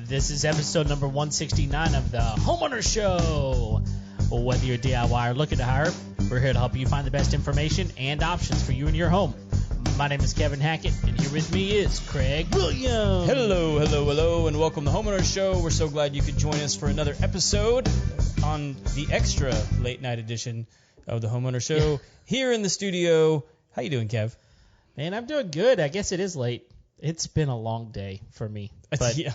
This is episode number 169 of the Homeowners Show. Whether you're DIY or looking to hire, we're here to help you find the best information and options for you and your home. My name is Kevin Hackett, and here with me is Craig Williams. Hello, and welcome to the Homeowners Show. We're so glad you could join us for another episode on the extra late night edition of the Homeowners Show here in the studio. How you doing, Kev? Man, I'm doing good. I guess it is late. It's been a long day for me, but Yeah.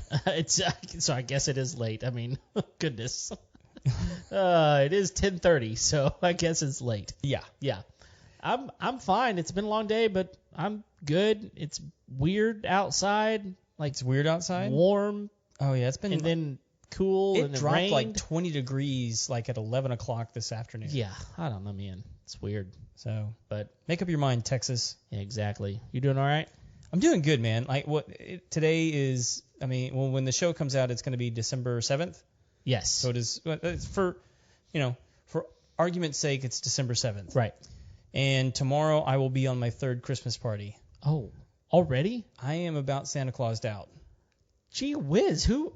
So I guess it is late. I mean, goodness. It is 10:30, so I guess it's late. Yeah. I'm fine. It's been a long day, but I'm good. It's weird outside. Like, It's weird outside? warm, Oh, yeah. It's been... and then cool, it and then dropped rained. like 20 degrees like at 11 o'clock this afternoon. Yeah, I don't know, man. It's weird. So, But, make up your mind, Texas. yeah, exactly. You doing all right? I'm doing good, man. Like, today is... I mean, well, when the show comes out, it's going to be December 7th. Yes. So it is... It's for argument's sake, it's December 7th. Right. And tomorrow I will be on my third Christmas party. Oh, already? I am about Santa Claused out. Gee whiz, who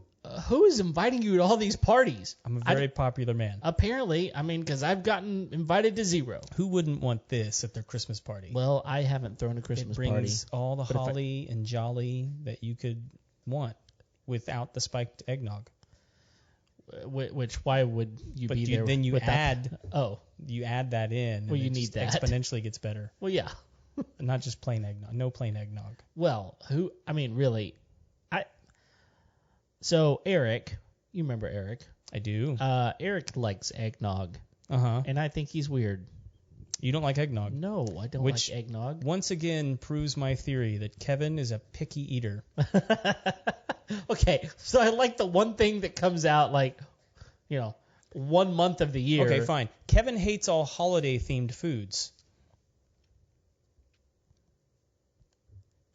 is inviting you to all these parties? I'm a very popular man. Apparently, I mean, because I've gotten invited to zero. Who wouldn't want this at their Christmas party? Well, I haven't thrown a Christmas it brings party. all the But if holly and jolly that you could want without the spiked eggnog. Which, why would you But be there? then you without- add Oh, that in. Well, and you it need just that. exponentially gets better. well, yeah. Not just plain eggnog. No plain eggnog. Well, really, so Eric, you remember Eric? I do. Eric likes eggnog, Uh-huh. and I think he's weird. You don't like eggnog. No, I don't Which- like eggnog. Once again proves my theory that Kevin is a picky eater. Okay, so I like the one thing that comes out 1 month of the year. Okay, fine. Kevin hates all holiday-themed foods.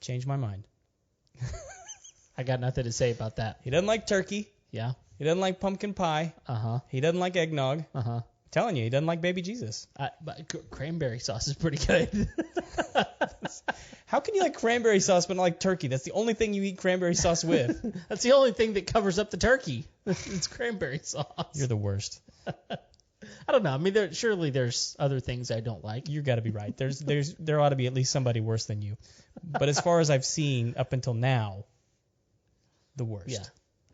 Change my mind. I got nothing to say about that. He doesn't like turkey. Yeah. He doesn't like pumpkin pie. Uh-huh. He doesn't like eggnog. Uh-huh. Telling you, he doesn't like baby Jesus. But cranberry sauce is pretty good. How can you like cranberry sauce but not like turkey? That's the only thing you eat cranberry sauce with. That's the only thing that covers up the turkey. It's cranberry sauce. You're the worst. I don't know. I mean, surely there's other things I don't like. You got to be right. There ought to be at least somebody worse than you. But as far as I've seen up until now, the worst. Yeah.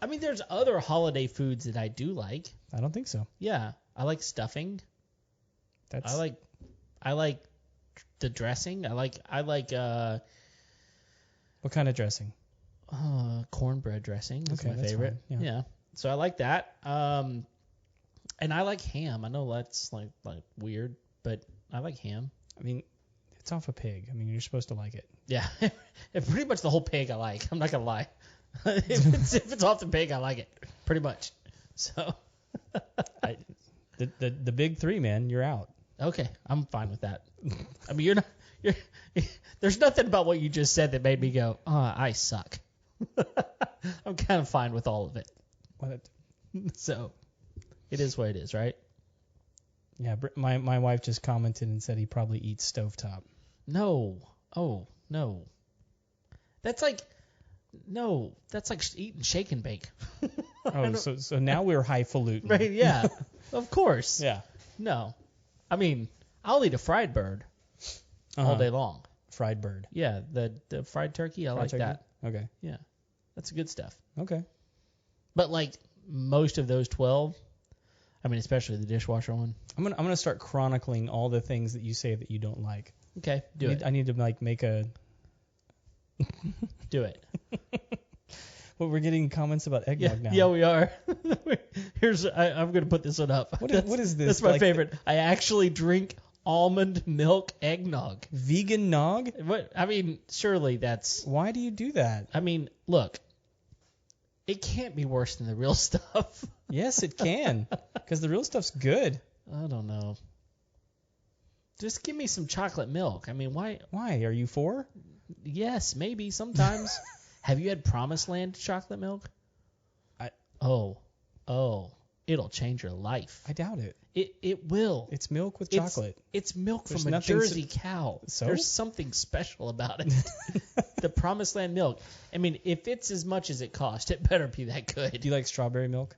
I mean, there's other holiday foods that I do like. I don't think so. Yeah. I like stuffing. That's I like the dressing. I like what kind of dressing? cornbread dressing. That's Okay, my that's favorite. fine, yeah. So I like that. And I like ham. I know that's like weird, but I like ham. I mean, it's off a pig. I mean, you're supposed to like it. Yeah. Pretty much the whole pig I like. I'm not gonna lie. if it's off the pig, I like it. Pretty much. So The big three, man, you're out. okay, I'm fine with that. I mean, there's nothing about what you just said that made me go, I suck. I'm kind of fine with all of it. What? So it is what it is, right? Yeah, my wife just commented and said he probably eats stovetop. No. Oh, no. That's like eating shake and bake. Oh, so now we're highfalutin. Right, yeah. Of course. Yeah. No. I mean, I'll eat a fried bird all day long. Fried bird. Yeah, the fried turkey, I like turkey? that. Okay. Yeah. That's good stuff. Okay. But like most of those 12, I mean, especially the dishwasher one. I'm gonna start chronicling all the things that you say that you don't like. Okay, do it. I need to like make a. Do it. Well, we're getting comments about eggnog now. Yeah, we are. I'm going to put this one up. What is this? That's my like, favorite. I actually drink almond milk eggnog. Vegan nog? What? I mean, surely that's. Why do you do that? I mean, look, it can't be worse than the real stuff. Yes, it can, because the real stuff's good. I don't know. Just give me some chocolate milk. I mean, why? Why? Are you for? Yes, maybe sometimes. Have you had Promised Land chocolate milk? Oh, it'll change your life. I doubt it. It will. It's milk with chocolate. It's milk There's from a nothing Jersey cow. So? There's something special about it. The Promised Land milk. I mean, if it's as much as it cost, it better be that good. Do you like strawberry milk?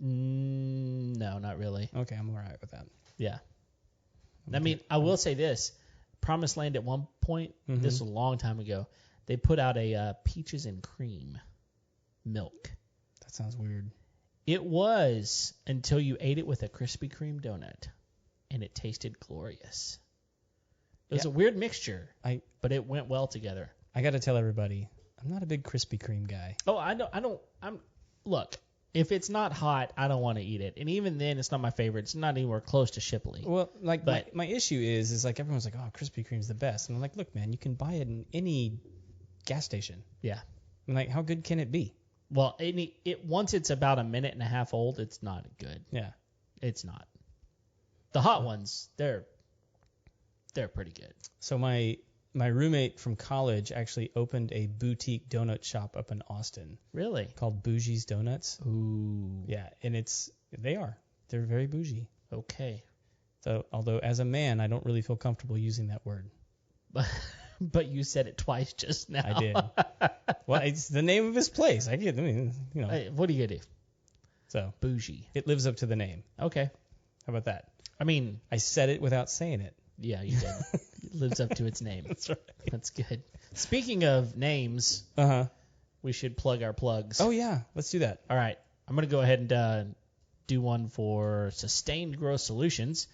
No, not really. Okay, I'm all right with that. Yeah. I mean, I will say this. Promised Land at one point, this was a long time ago, they put out a peaches and cream milk. That sounds weird. It was until you ate it with a Krispy Kreme donut, and it tasted glorious. It was a weird mixture, but it went well together. I got to tell everybody, I'm not a big Krispy Kreme guy. Oh, look, if it's not hot, I don't want to eat it. And even then, it's not my favorite. It's not anywhere close to Shipley. Well, like, my issue is like everyone's like, oh, Krispy Kreme's the best. And I'm like, look, man, you can buy it in any gas station. Yeah. I'm like, how good can it be? Well, once it's about a minute and a half old, it's not good. Yeah. It's not. The hot ones, they're pretty good. So my roommate from college actually opened a boutique donut shop up in Austin. Really? Called Bougie's Donuts. Ooh. Yeah, and they're very bougie. Okay. So although as a man, I don't really feel comfortable using that word. But you said it twice just now. I did. Well, it's the name of his place. What are you gonna do? So Bougie. it lives up to the name. Okay. How about that? I mean, I said it without saying it. Yeah, you did. It lives up to its name. That's right. That's good. Speaking of names, we should plug our plugs. Oh yeah, let's do that. All right. I'm gonna go ahead and do one for Sustained Growth Solutions.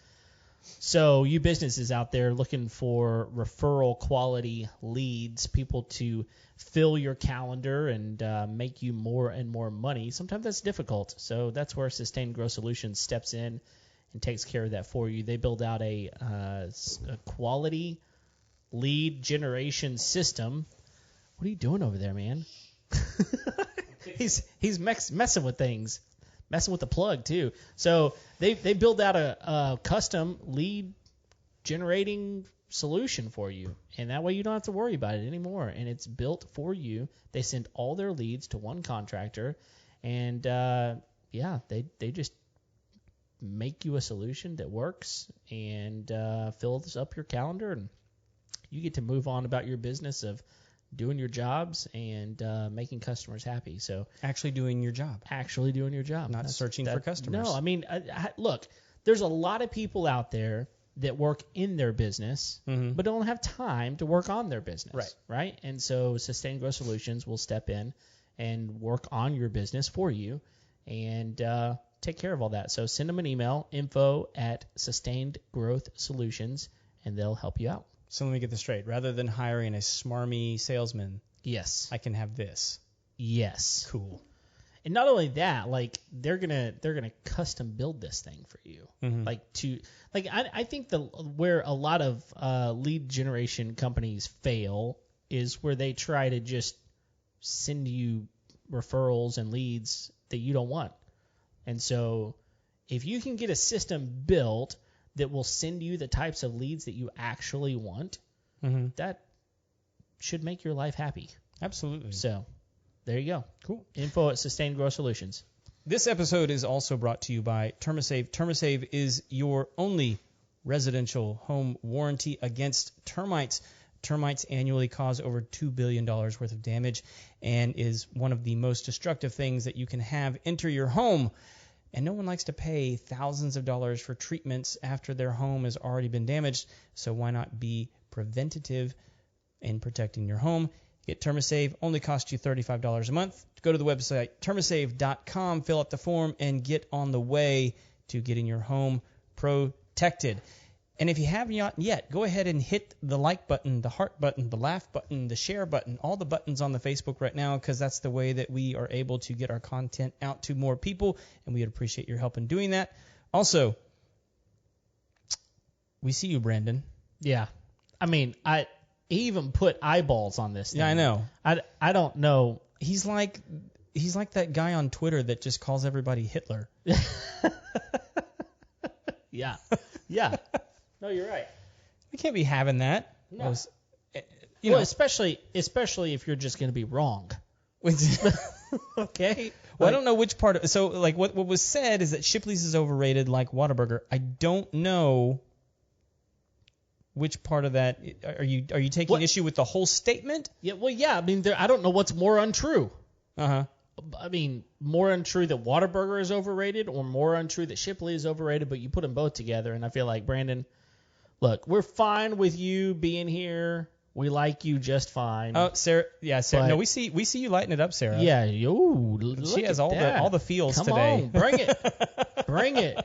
So you businesses out there looking for referral quality leads, people to fill your calendar and make you more and more money. Sometimes that's difficult. So that's where Sustained Growth Solutions steps in and takes care of that for you. They build out a quality lead generation system. What are you doing over there, man? He's messing with things. Messing with the plug too. So they build out a custom lead generating solution for you, and that way you don't have to worry about it anymore. And it's built for you. They send all their leads to one contractor, and they just make you a solution that works and fills up your calendar, and you get to move on about your business of doing your jobs and making customers happy. So actually doing your job. Not searching for customers. No, I mean, look, there's a lot of people out there that work in their business but don't have time to work on their business. Right? And so Sustained Growth Solutions will step in and work on your business for you and take care of all that. So send them an email, info@Sustained Growth Solutions, and they'll help you out. So let me get this straight. Rather than hiring a smarmy salesman, yes, I can have this. Yes. Cool. And not only that, like they're gonna custom build this thing for you. I think where a lot of lead generation companies fail is where they try to just send you referrals and leads that you don't want. And so if you can get a system built that will send you the types of leads that you actually want, that should make your life happy. Absolutely. So there you go. Cool. Info@Sustained Growth Solutions. This episode is also brought to you by TermaSave. TermaSave is your only residential home warranty against termites. Termites annually cause over $2 billion worth of damage and is one of the most destructive things that you can have enter your home. And no one likes to pay thousands of dollars for treatments after their home has already been damaged. So why not be preventative in protecting your home? Get TermaSave. Only costs you $35 a month. Go to the website termasave.com, fill out the form, and get on the way to getting your home protected. And if you haven't yet, go ahead and hit the like button, the heart button, the laugh button, the share button, all the buttons on the Facebook right now, because that's the way that we are able to get our content out to more people, and we would appreciate your help in doing that. Also, we see you, Brandon. Yeah. I mean, he even put eyeballs on this thing. Yeah, I know. I don't know. He's like that guy on Twitter that just calls everybody Hitler. Yeah. Yeah. No, you're right. We can't be having that. No. Especially if you're just going to be wrong. Okay? Well, I don't know which part. So, like, what was said is that Shipley's is overrated like Whataburger. I don't know which part of that. Are you taking issue with the whole statement? Yeah. Well, yeah. I mean, I don't know what's more untrue. Uh-huh. I mean, more untrue that Whataburger is overrated or more untrue that Shipley is overrated, but you put them both together, and I feel like, Brandon, look, we're fine with you being here. We like you just fine. Oh, Sarah. Yeah, Sarah. But, no, we see you lighting it up, Sarah. Yeah. She has all the feels Come today. On, bring it. Bring it.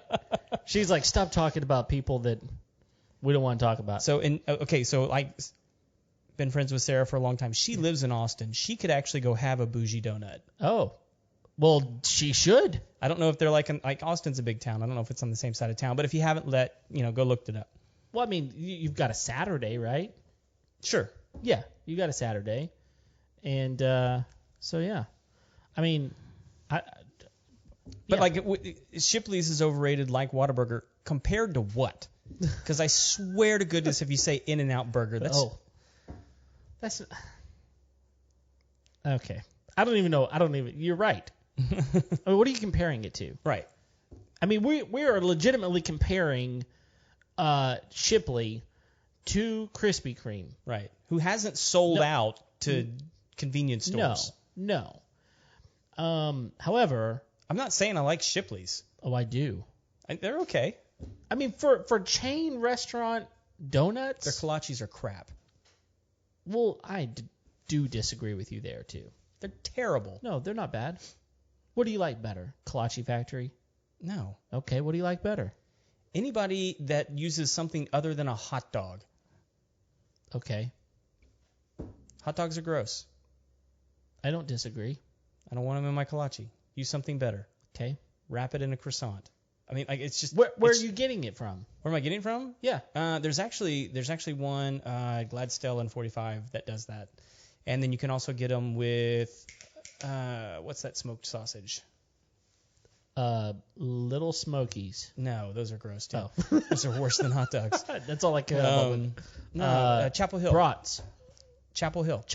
She's like, stop talking about people that we don't want to talk about. So, like, been friends with Sarah for a long time. She lives in Austin. She could actually go have a bougie donut. Oh. Well, she should. I don't know if they're like Austin's a big town. I don't know if it's on the same side of town. But if you haven't go look it up. Well, I mean, you've got a Saturday, right? Sure. Yeah, you got a Saturday. And so, yeah. I mean, Shipley's is overrated like Whataburger compared to what? Because I swear to goodness, if you say In-N-Out Burger, that's okay. I don't even know. You're right. I mean, what are you comparing it to? Right. I mean, we are legitimately comparing Shipley to Krispy Kreme. Right. Who hasn't sold out to convenience stores. No. However, I'm not saying I like Shipley's. Oh, I do. They're okay. I mean, for chain restaurant donuts, their kolaches are crap. Well, I do disagree with you there too. They're terrible. No, they're not bad. What do you like better? Kolache Factory? No. Okay, what do you like better? Anybody that uses something other than a hot dog. Okay. Hot dogs are gross. I don't disagree. I don't want them in my kolache. Use something better. Okay. Wrap it in a croissant. I mean, like, it's just. Where are you getting it from? Where am I getting it from? Yeah. There's actually one Gladstone and 45 that does that, and then you can also get them with what's that smoked sausage? Little Smokies. No, those are gross too. Oh. Those are worse than hot dogs. That's all I care about. Chapel Hill. Brats. Chapel Hill.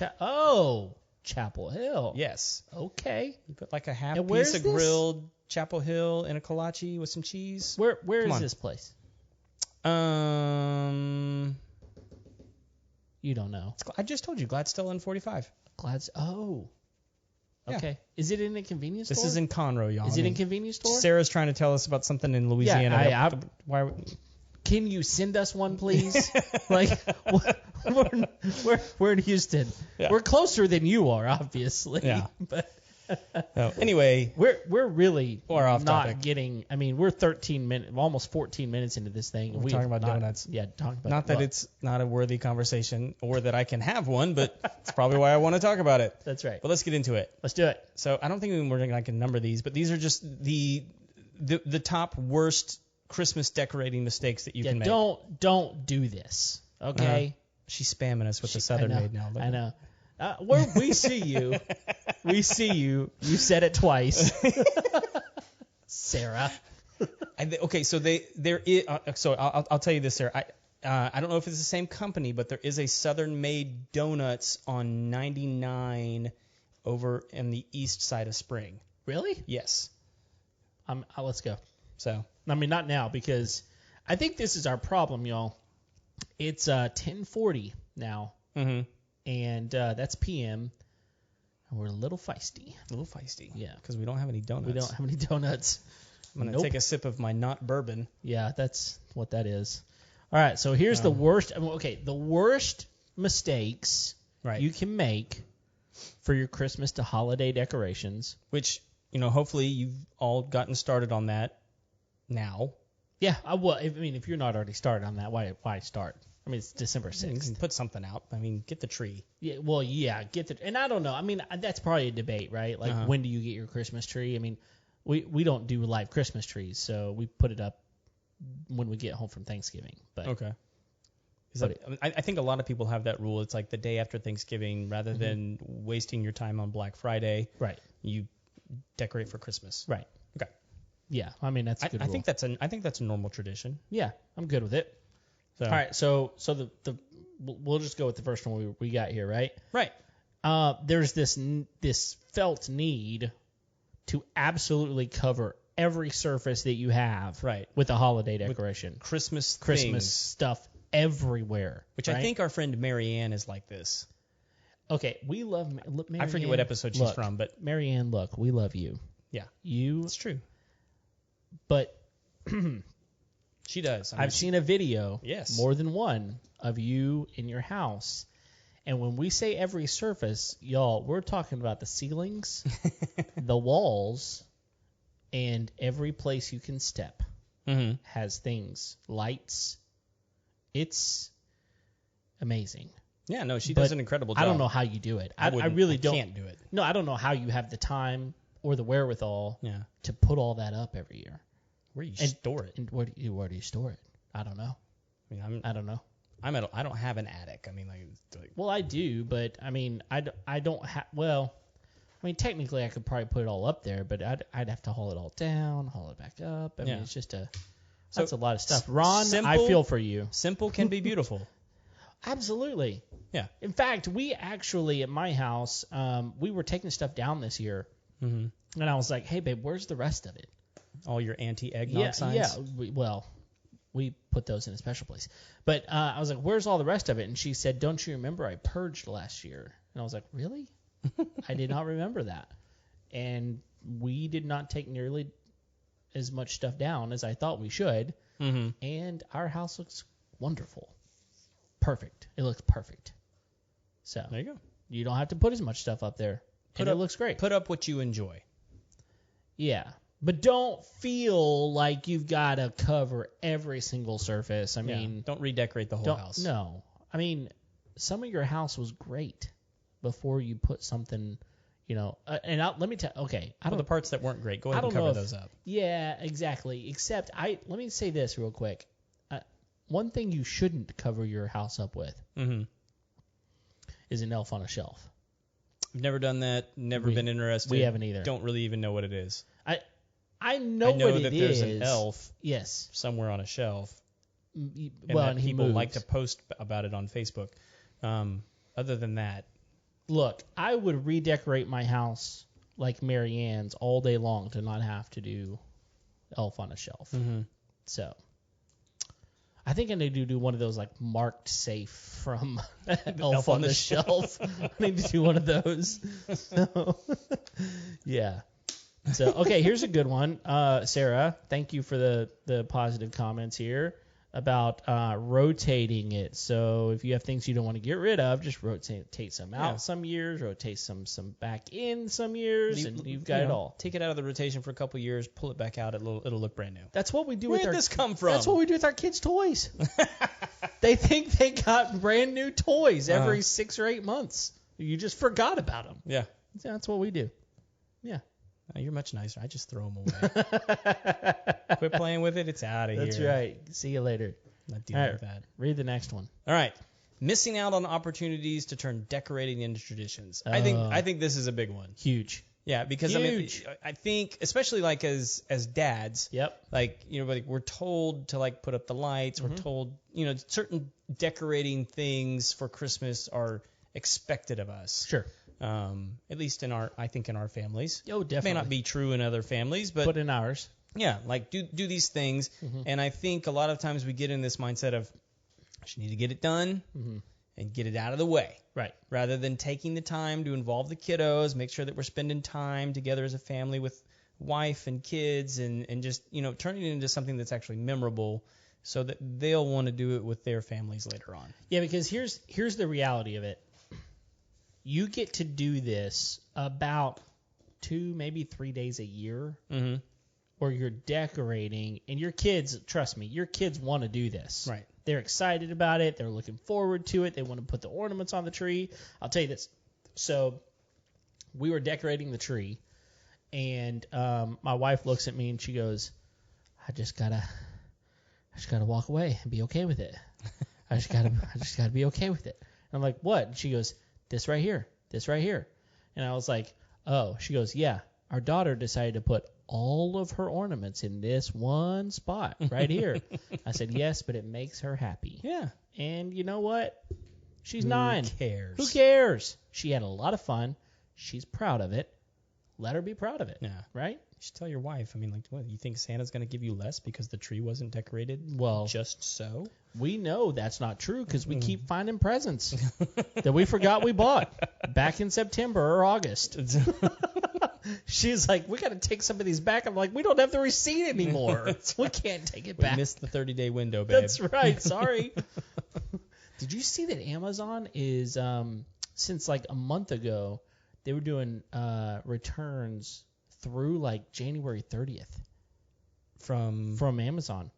Chapel Hill. Yes. Okay. You put like a half piece of grilled Chapel Hill in a kolache with some cheese. Where is this place? You don't know. I just told you, Gladstone and 45. Oh. Yeah. Okay. Is it in a convenience store? This is in Conroe, y'all. Is it in a convenience store? Sarah's trying to tell us about something in Louisiana. Yeah, why? Can you send us one, please? Like, we're in Houston. Yeah. We're closer than you are, obviously. Yeah. But anyway, we're really off not topic. getting. I mean, we're 13 minutes, almost 14 minutes into this thing. We're talking about donuts. Yeah, talking about. Not that it's not a worthy conversation, or that I can have one, but it's probably why I want to talk about it. That's right. But let's get into it. Let's do it. So I don't think we're going to number these, but these are just the top worst Christmas decorating mistakes that you can make. Don't do this. Okay. She's spamming us with the Southern Maid now. I know. Where we see you. We see you. You said it twice. Sarah. Okay, so there is. So I'll tell you this, Sarah. I don't know if it's the same company, but there is a Southern Made Donuts on 99 over in the east side of Spring. Really? Yes. Let's go. So. I mean, not now, because I think this is our problem, y'all. It's 10:40 now. Mm-hmm. And that's PM. And we're a little feisty. Yeah. Because we don't have any donuts. We don't have any donuts. I'm going to take a sip of my not bourbon. Yeah, that's what that is. All right, so here's the worst. Okay, the worst mistakes you can make for your Christmas to holiday decorations. Which, hopefully you've all gotten started on that now. Yeah, I mean, if you're not already started on that, why start? I mean, it's December 6th. You can put something out. I mean, get the tree. Yeah, well, yeah, and I don't know. I mean, that's probably a debate, right? Like, when do you get your Christmas tree? I mean, we don't do live Christmas trees, so we put it up when we get home from Thanksgiving. But okay. I think a lot of people have that rule. It's like the day after Thanksgiving, rather than wasting your time on Black Friday. Right. You decorate for Christmas. Right. Okay. Yeah, I mean that's a good rule. I think that's a normal tradition. Yeah, I'm good with it. So. All right, so we'll just go with the first one we got here, right? Right. There's this felt need to absolutely cover every surface that you have Right. with a holiday decoration. Christmas Christmas things, stuff everywhere. which right? I think our friend Marianne is like this. Okay, we love Marianne. I forget what episode she's from, but Marianne, look, we love you. yeah, You, it's true. but She does. I've seen a video, Yes. more than one, of you in your house. And when we say every surface, y'all, we're talking about the ceilings, the walls, and every place you can step has things, lights. It's amazing. Yeah, no, she But does an incredible job. I don't know how you do it. I really don't. Can't do it. No, I don't know how you have the time or the wherewithal Yeah. to put all that up every year. Where do you store it? And where do you store it? I don't know. I mean, I don't know. I don't have an attic. I mean, like Well, I do, but I mean, I don't have. Well, I mean, technically, I could probably put it all up there, but I'd have to haul it all down, haul it back up. I mean, it's just that's a lot of stuff. Ron, I feel for you. simple can be beautiful. Absolutely. Yeah. In fact, we actually at my house, we were taking stuff down this year, and I was like, "Hey, babe, where's the rest of it?" All your anti-eggnog signs. Yeah. We put those in a special place. But I was like, "Where's all the rest of it?" And she said, "Don't you remember I purged last year?" And I was like, "Really?" I did not remember that. And we did not take nearly as much stuff down as I thought we should. And our house looks wonderful. Perfect. It looks perfect. So There you go. you don't have to put as much stuff up there. And it looks great. Put up what you enjoy. Yeah. But don't feel like you've got to cover every single surface. I mean, don't redecorate the whole house. No. I mean, some of your house was great before you put something, let me tell okay. The parts that weren't great, go ahead and cover those up. Yeah, exactly. Except let me say this real quick. One thing you shouldn't cover your house up with is an elf on a shelf. I've never done that. Never been interested. We haven't either. Don't really even know what it is. I know what it is. that there's an elf yes. somewhere on a shelf. And he people moves. like to post about it on Facebook. Other than that, look, I would redecorate my house like Mary Ann's all day long to not have to do elf on a shelf. So I think I need to do one of those like marked safe from elf on the shelf. I need to do one of those. So, yeah. So, okay, here's a good one. Sarah, thank you for the positive comments here about rotating it. So if you have things you don't want to get rid of, just rotate some out some years, rotate some back in some years, and you've got it all. Take it out of the rotation for a couple years, pull it back out, it'll look brand new. That's what we do Where with did this come from? That's what we do with our kids' toys. They think they got brand new toys every 6 or 8 months. You just forgot about them. Yeah. That's what we do. Yeah. You're much nicer. I just throw them away. Quit playing with it. It's out of here. That's right. See you later. Not dealing with that. Read the next one. All right. Missing out on opportunities to turn decorating into traditions. I think this is a big one. Huge. Yeah, because I think especially like as dads. Yep. Like we're told to like put up the lights. We're told certain decorating things for Christmas are expected of us. Sure. At least in our families. Oh, definitely. It may not be true in other families, but in ours. Yeah, like do these things, and I think a lot of times we get in this mindset of I just need to get it done and get it out of the way, right? Rather than taking the time to involve the kiddos, make sure that we're spending time together as a family with wife and kids, and just turning it into something that's actually memorable, so that they'll want to do it with their families later on. Yeah, because here's the reality of it. You get to do this about 2, maybe 3 days a year, where you're decorating, and your kids, trust me, your kids want to do this. Right. They're excited about it. They're looking forward to it. They want to put the ornaments on the tree. I'll tell you this. So we were decorating the tree, and my wife looks at me and she goes, I just gotta walk away and be okay with it. I just gotta be okay with it. And I'm like, what? And she goes, this right here. And I was like, oh. She goes, yeah, our daughter decided to put all of her ornaments in this one spot right here. I said, yes, but it makes her happy. Yeah. And you know what? She's 9. Who cares? Who cares? She had a lot of fun. She's proud of it. let her be proud of it. Yeah. Right? You should tell your wife. I mean, like, what? You think Santa's going to give you less because the tree wasn't decorated just so? We know that's not true because we keep finding presents that we forgot we bought back in September or August. She's like, we got to take some of these back. I'm like, we don't have the receipt anymore. We can't take it back. We missed the 30-day window, babe. That's right. Sorry. Did you see that Amazon is, since like a month ago, they were doing returns through like January 30th from Amazon.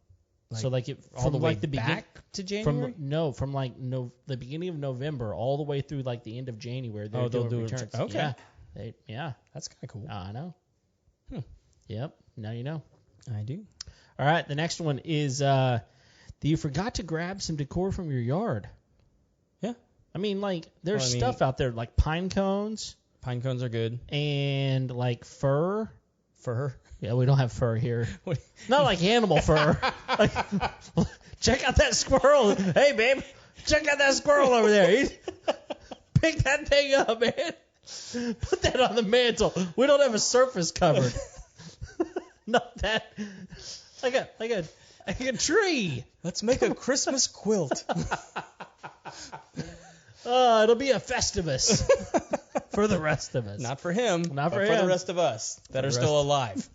Like, so like it all from the way like the back to January? From like the beginning of November all the way through like the end of January. They'll do returns. Okay. Yeah. That's kind of cool. I know. Yep. Now you know. I do. All right. The next one is that you forgot to grab some decor from your yard. Yeah. I mean, like there's stuff out there like pine cones. Pine cones are good. And like fur. Fur? Yeah, we don't have fur here. Not like animal fur. Like, check out that squirrel. Hey, babe, check out that squirrel over there. Pick that thing up, man. Put that on the mantle. We don't have a surface covered. Not that. Like a tree. Let's make a Christmas quilt. It'll be a Festivus for the rest of us. Not for him. Not for but him. For the rest of us that are still alive.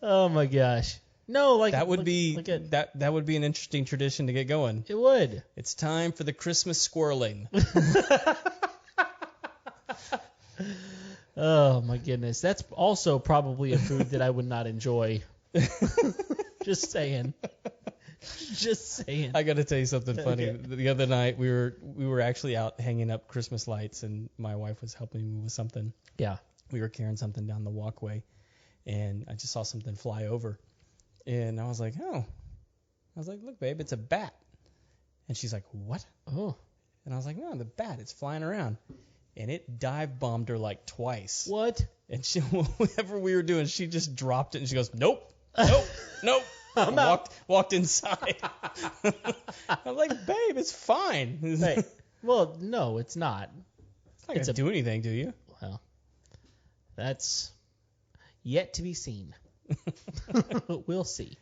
Oh my gosh. No, like that would be that would be an interesting tradition to get going. It would. It's time for the Christmas squirreling. Oh my goodness. That's also probably a food that I would not enjoy. Just saying. Just saying. I got to tell you something funny. Okay. The other night we were actually out hanging up Christmas lights, and my wife was helping me with something. Yeah. We were carrying something down the walkway, and I just saw something fly over, and I was like, look, babe, it's a bat. And she's like, what? Oh. And I was like, no, the bat, it's flying around. And it dive bombed her like twice. What? And she, whatever we were doing, she just dropped it, and she goes, nope. Walked inside. I'm like, babe, it's fine. Hey, well, no, it's not. It's not going to do anything, do you? Well, that's yet to be seen. We'll see.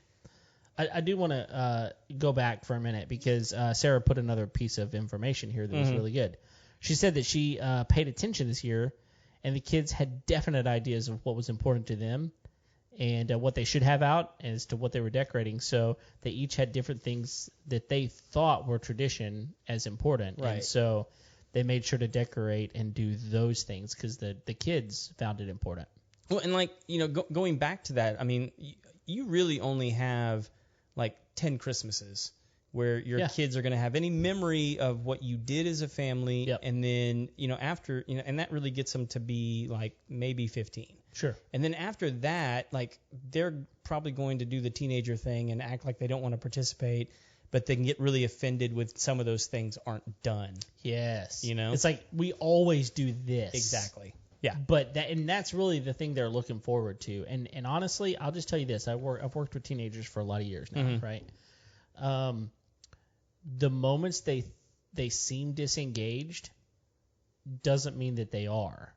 I do want to go back for a minute because Sarah put another piece of information here that was really good. She said that she paid attention this year, and the kids had definite ideas of what was important to them and what they should have out as to what they were decorating. So they each had different things that they thought were tradition as important. Right. And so they made sure to decorate and do those things because the kids found it important. Well, and like, going back to that, I mean, you really only have like 10 Christmases where your kids are going to have any memory of what you did as a family. Yep. And then, after, and that really gets them to be like maybe 15. Sure. And then after that, like, they're probably going to do the teenager thing and act like they don't want to participate, but they can get really offended with some of those things aren't done. Yes. It's like we always do this. Exactly. Yeah. But that's really the thing they're looking forward to. And honestly, I'll just tell you this: I've worked with teenagers for a lot of years now, right? The moments they seem disengaged doesn't mean that they are.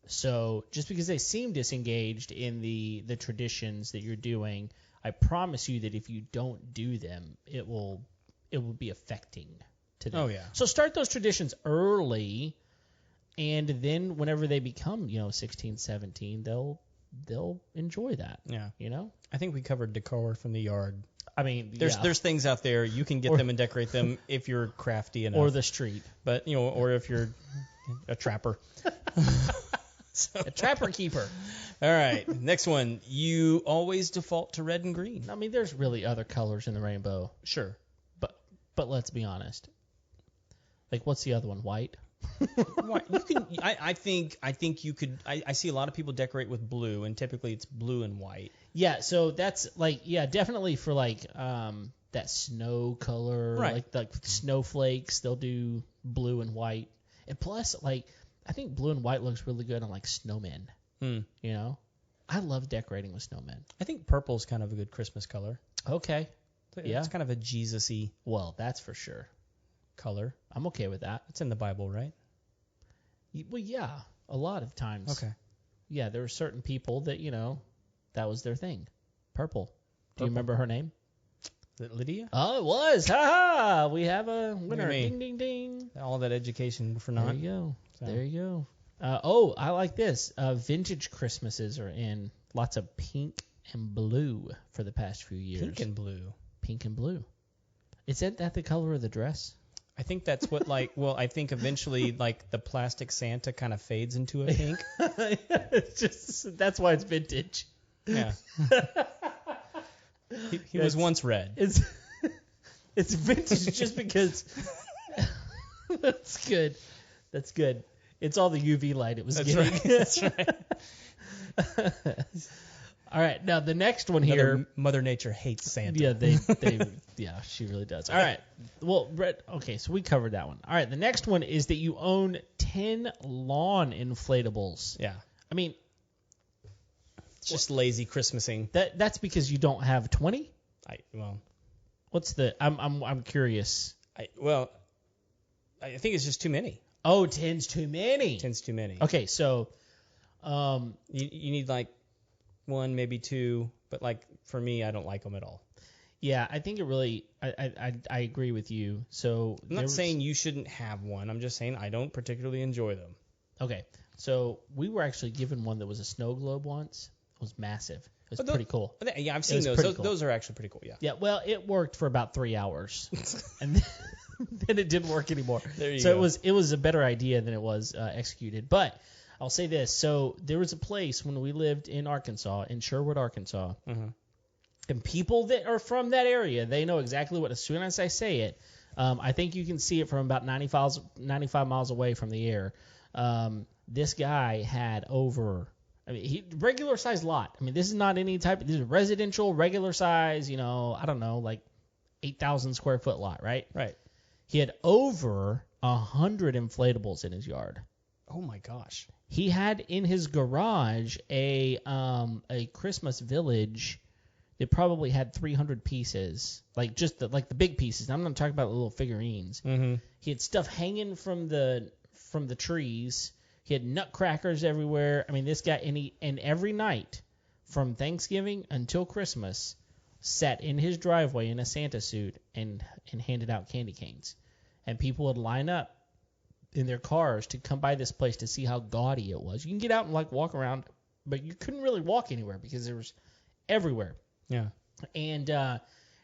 So just because they seem disengaged in the traditions that you're doing, I promise you that if you don't do them, it will be affecting to them. Oh yeah. So start those traditions early, and then whenever they become 16, 17, they'll enjoy that. Yeah. I think we covered decor from the yard. I mean, there's things out there you can get them and decorate them if you're crafty enough. Or the street. But or if you're a trapper. A trapper keeper. All right, next one. You always default to red and green. I mean, there's really other colors in the rainbow. Sure. But let's be honest. Like, what's the other one? White? White. You can. I think you could. I see a lot of people decorate with blue, and typically it's blue and white. Yeah. So that's definitely for like that snow color, right? Like snowflakes. They'll do blue and white, and plus I think blue and white looks really good on like snowmen. I love decorating with snowmen. I think purple's kind of a good Christmas color. Okay. Yeah. It's kind of a Jesus-y. Well, that's for sure. Color. I'm okay with that. It's in the Bible, right? Well, yeah. A lot of times. Okay. Yeah, there were certain people that, that was their thing. Purple. Do you remember her name? Is it Lydia? Oh, it was. Ha ha! We have a winner. me. Ding, ding, ding. All that education for naught. There you go. So. There you go. I like this. Vintage Christmases are in. Lots of pink and blue for the past few years. Pink and blue. Pink and blue. Isn't that the color of the dress? I think that's what I think eventually the plastic Santa kind of fades into a pink. It's just that's why it's vintage. Yeah. he was once red. It's vintage just because that's good. That's good. It's all the UV light it was That's getting. right. That's right. All right, now the next one here. Mother Nature hates Santa. Yeah, she really does. All right, well, Brett. Okay, so we covered that one. All right, the next one is that you own 10 lawn inflatables. Yeah. I mean, It's just lazy Christmasing. that's because you don't have 20. What's the? I'm curious. I think it's just too many. Oh, 10's too many. 10's too many. Okay, so You need one, maybe two, but for me, I don't like them at all. yeah, I think it really. I agree with you. So I'm not saying you shouldn't have one. I'm just saying I don't particularly enjoy them. Okay, so we were actually given one that was a snow globe once. It was massive. It was pretty cool. Yeah, I've seen those. Cool. Those are actually pretty cool. Yeah. Yeah. Well, it worked for about 3 hours, and then it didn't work anymore. There you go. So it was a better idea than it was executed. But I'll say this: so there was a place when we lived in Arkansas, in Sherwood, Arkansas, and people that are from that area, they know exactly what. As soon as I say it, I think you can see it from about 95 miles away from the air. This guy had over. I mean, regular size lot. I mean, this is not any type. This is residential, regular size. I don't know, 8,000 square foot lot, right? Right. He had over 100 inflatables in his yard. Oh my gosh. He had in his garage a Christmas village that probably had 300 pieces, just the big pieces. I'm not talking about the little figurines. Mm-hmm. He had stuff hanging from the trees. He had nutcrackers everywhere. I mean, this guy, and every night from Thanksgiving until Christmas, sat in his driveway in a Santa suit and handed out candy canes. And people would line up in their cars to come by this place to see how gaudy it was. You can get out and walk around, but you couldn't really walk anywhere because there was everywhere. Yeah. And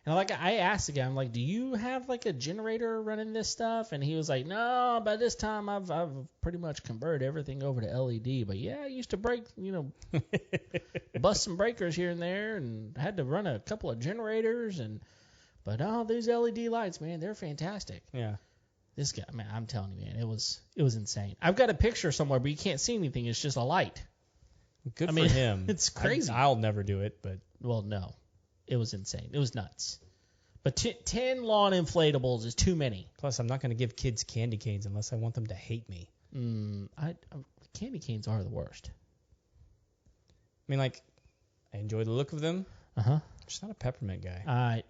I asked the guy, I'm like, do you have a generator running this stuff? And he was like, no, by this time I've pretty much converted everything over to LED. But yeah, I used to bust some breakers here and there, and had to run a couple of generators. But these LED lights, man, they're fantastic. Yeah. This guy, man, I'm telling you, man, it was insane. I've got a picture somewhere, but you can't see anything. It's just a light. Good for him. It's crazy. I'll never do it, but well, no. It was insane. It was nuts. But 10 lawn inflatables is too many. Plus, I'm not going to give kids candy canes unless I want them to hate me. Candy canes are the worst. I mean, I enjoy the look of them. Uh-huh. I'm just not a peppermint guy.